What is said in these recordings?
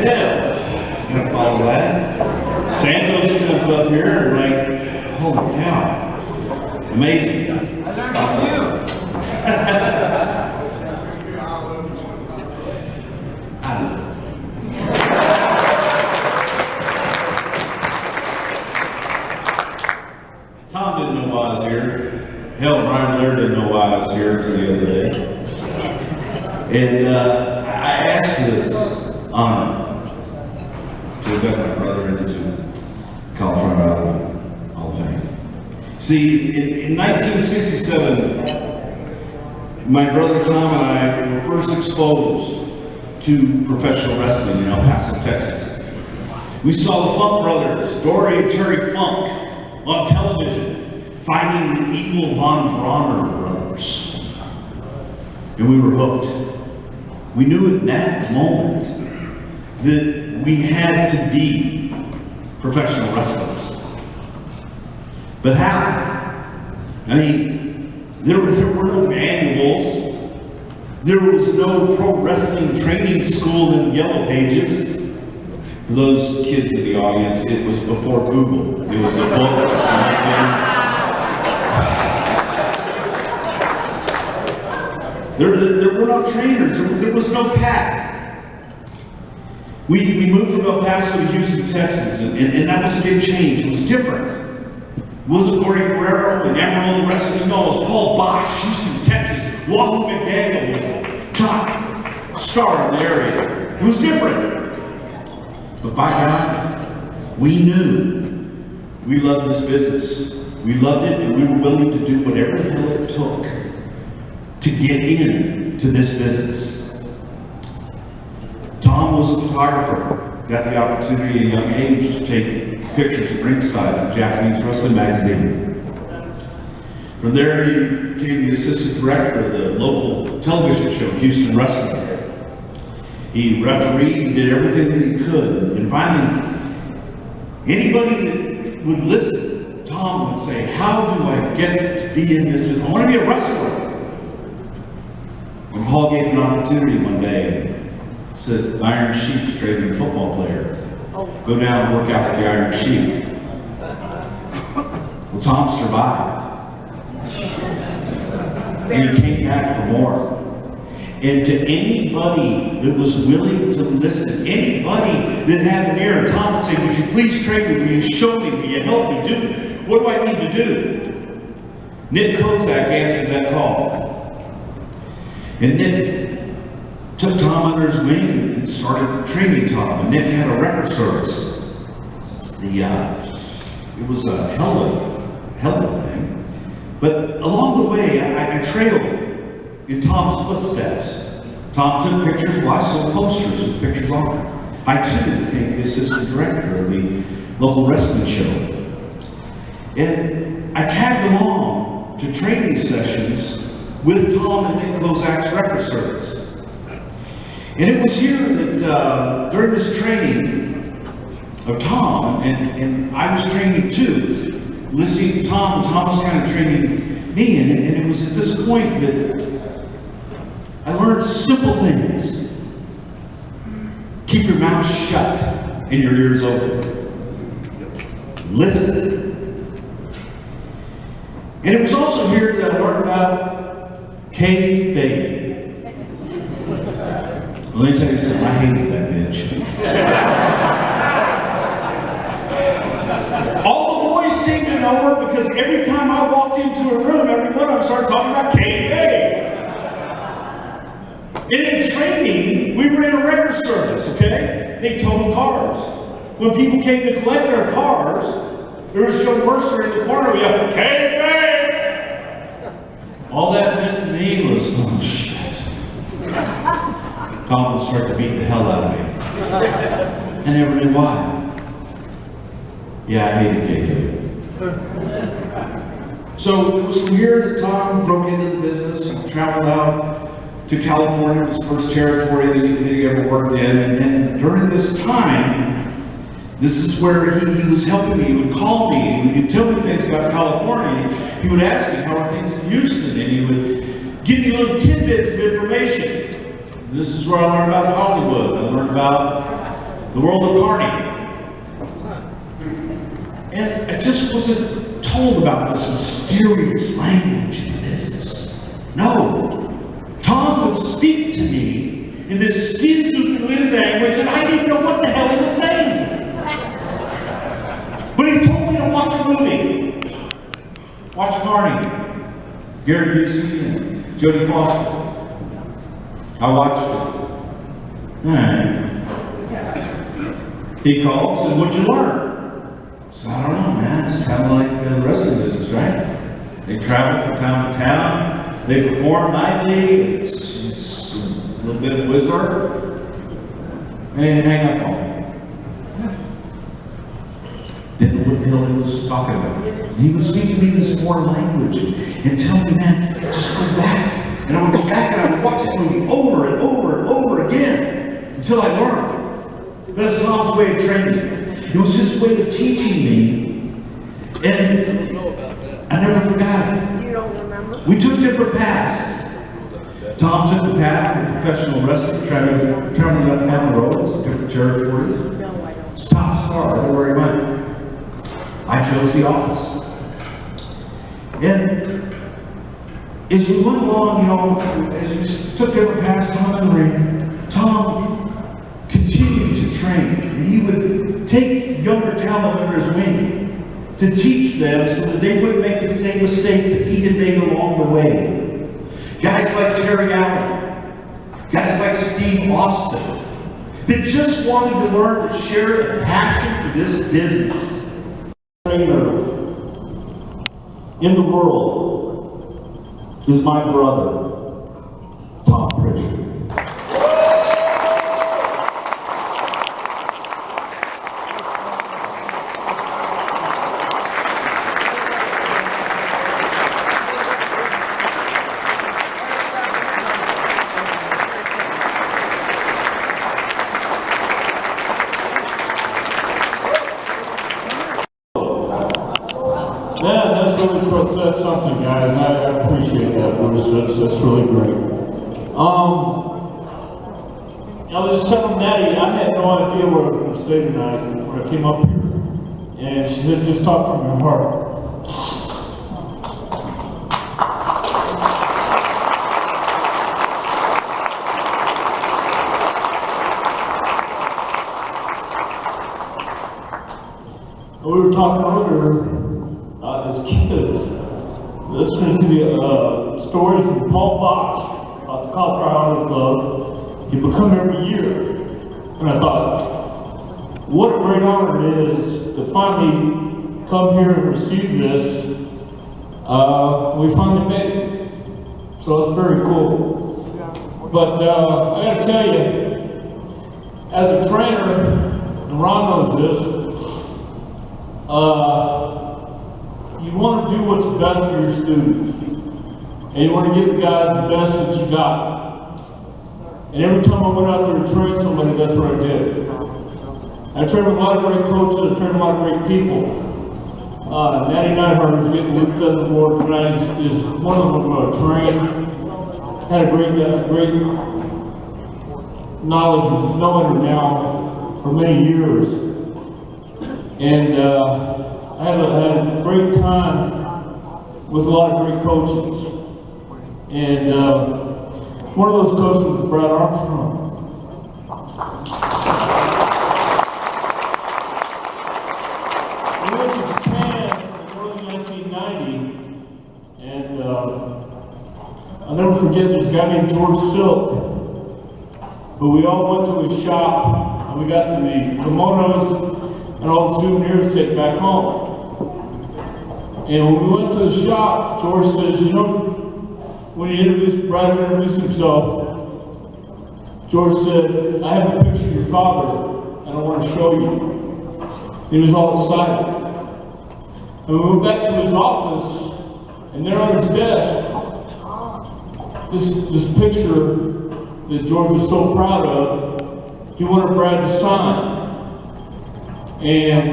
hell? You gotta follow that. Santos comes up here and like, holy cow. Amazing. I learned from you. Tom didn't know why I was here. Hell, Brian Blair didn't know why I was here until the other day. And I asked for this honor to induct my brother into Cauliflower Hall of Fame. See, in 1967, my brother Tom and I were first exposed to professional wrestling in El Paso, Texas. We saw the Funk Brothers, Dory and Terry Funk, on television, fighting the Eagle Von Bronner brothers. And we were hooked. We knew at that moment that we had to be professional wrestlers. But how? I mean, there were no manuals. There was no pro wrestling training school in the Yellow Pages. For those kids in the audience, it was before Google. It was a book. There were no trainers. There was no path. We moved from El Paso to Houston, Texas, and that was a big change. It was different. It wasn't Gordy Guerrero and Amarillo Wrestling. No, it was Paul Bosch, Houston, Texas. Wahoo McDaniel was a top star in the area. It was different. But by God, we knew we loved this business. We loved it, and we were willing to do whatever the hell it took to get into this business. Tom was a photographer. Got the opportunity at a young age to take pictures at ringside for Japanese Wrestling Magazine. From there, he became the assistant director of the local television show, Houston Wrestling. He refereed and did everything that he could. And finally, anybody that would listen, Tom would say, how do I get to be in this business? I want to be a wrestler. And Paul gave an opportunity one day and said, Iron Sheik's trading a football player. Go down and work out with the Iron Sheik. Well, Tom survived. And he came back for more. And to anybody that was willing to listen, anybody that had an ear, Tom would say, would you please train me? Will you show me? Will you help me do it? What do I need to do? Nick Kozak answered that call. And Nick took Tom under his wing and started training Tom. And Nick had a record service. It was a hell of a thing. But along the way, I trailed in Tom's footsteps. Tom took pictures, well, I sold posters with pictures on them. I too became the assistant director of the local wrestling show. And I tagged along to training sessions with Tom and Nick Kozak's record service. And it was here that during this training of Tom, and I was training too, listening to Tom, and Tom was kind of training me, and it was at this point that I learned simple things. Keep your mouth shut and your ears open. Listen. And it was also here that I learned about kayfabe. Let me tell you something, I hated that bitch. All the boys seemed to know her because every time I walked into a room, every one of them started talking about kayfabe. And in training, we were in a record service, okay? They totaled cars. When people came to collect their cars, there was Joe Mercer in the corner, we yelled, "K-Fame!" All that meant to me was, oh shit. Tom would start to beat the hell out of me. I never knew why. Yeah, I hated kayfabe. So it was from here that Tom broke into the business and traveled out to California. It was the first territory that he ever worked in. And during this time, this is where he was helping me. He would call me, he would tell me things about California. He would ask me, how are things in Houston? And he would give me little tidbits of information. This is where I learned about Hollywood. I learned about the world of Carney. And I just wasn't told about this mysterious language in business. No. Tom would speak to me in this skin-suit language, and I didn't know what the hell he was saying. But he told me to watch a movie. Watch Carney. Gary Busey and Jodie Foster. I watched it. And he called and said, "What'd you learn?" So I don't know, man. It's kind of like the rest of the business, right? They travel from town to town. They perform nightly. It's a little bit of wizard. And he didn't hang up on me. Didn't know what the hell he was talking about. And he would speak to me this foreign language and tell me, "Man, just go back." And I would go back and I would watch that movie over and over and over again until I learned. That's Tom's way of training. It was his way of teaching me, and I never forgot it. You don't remember? We took different paths. Tom took the path of professional wrestling, traveling up and down the roads, different territories. No, I don't. It's top star everywhere he went. I chose the office. And as we went along, as we took different paths, Tom in the ring, Tom continued to train, and he would take younger talent under his wing to teach them so that they wouldn't make the same mistakes that he had made along the way. Guys like Terry Allen, guys like Steve Austin, that just wanted to learn to share a passion for this business. Trainer in the world is my brother, Tom Pritchard. That's something, guys. I appreciate that, Bruce. That's really great. I was just telling Maddie, I had no idea what I was going to say tonight when I came up here. And she said, "Just talk from your heart." We were talking earlier as kids, listening to the stories from Paul Bosch about the Cauliflower Club. He would come every year, and I thought, what a great honor it is to finally come here and receive this. We finally made it, so it's very cool. But I got to tell you, as a trainer, and Ron knows this, you want to do what's best for your students. And you want to give the guys the best that you got. And every time I went out there to train somebody, that's what I did. I trained with a lot of great coaches, I trained with a lot of great people. Natty Neidhart, who's getting Luke Pheasant Award tonight, is one of them I'm going to train. Had a great knowledge of knowing her now for many years. And I had a great time with a lot of great coaches. And one of those coaches was Brad Armstrong. We went to Japan in early 1990, and I'll never forget this guy named George Silk. But we all went to his shop, and we got to the kimonos and all the souvenirs to take back home. And when we went to the shop, George says, when Brad introduced himself, George said, "I have a picture of your father, and I want to show you." He was all excited. And we went back to his office, and there on his desk, this picture that George was so proud of, he wanted Brad to sign. And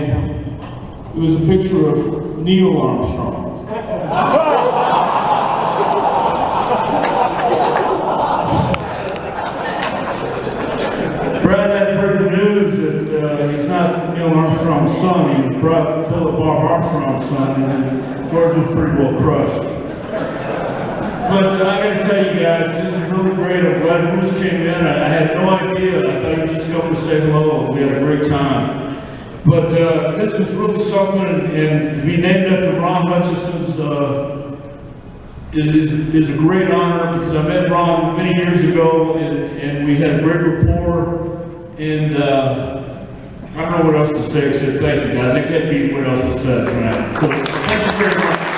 it was a picture of Neil Armstrong. Brad had heard the news that not Neil Armstrong's son, he was Philip Bob Armstrong's son, and George was pretty well crushed. But I gotta tell you guys, this is really great. I'm glad Bruce came in. I had no idea. I thought he'd just come to say hello. We had a great time. But this was really something, and to be named after Ron Hutchison's is a great honor, because I met Ron many years ago, and we had a great rapport, and I don't know what else to say except thank you guys. I can't beat what else was said tonight. So thank you very much.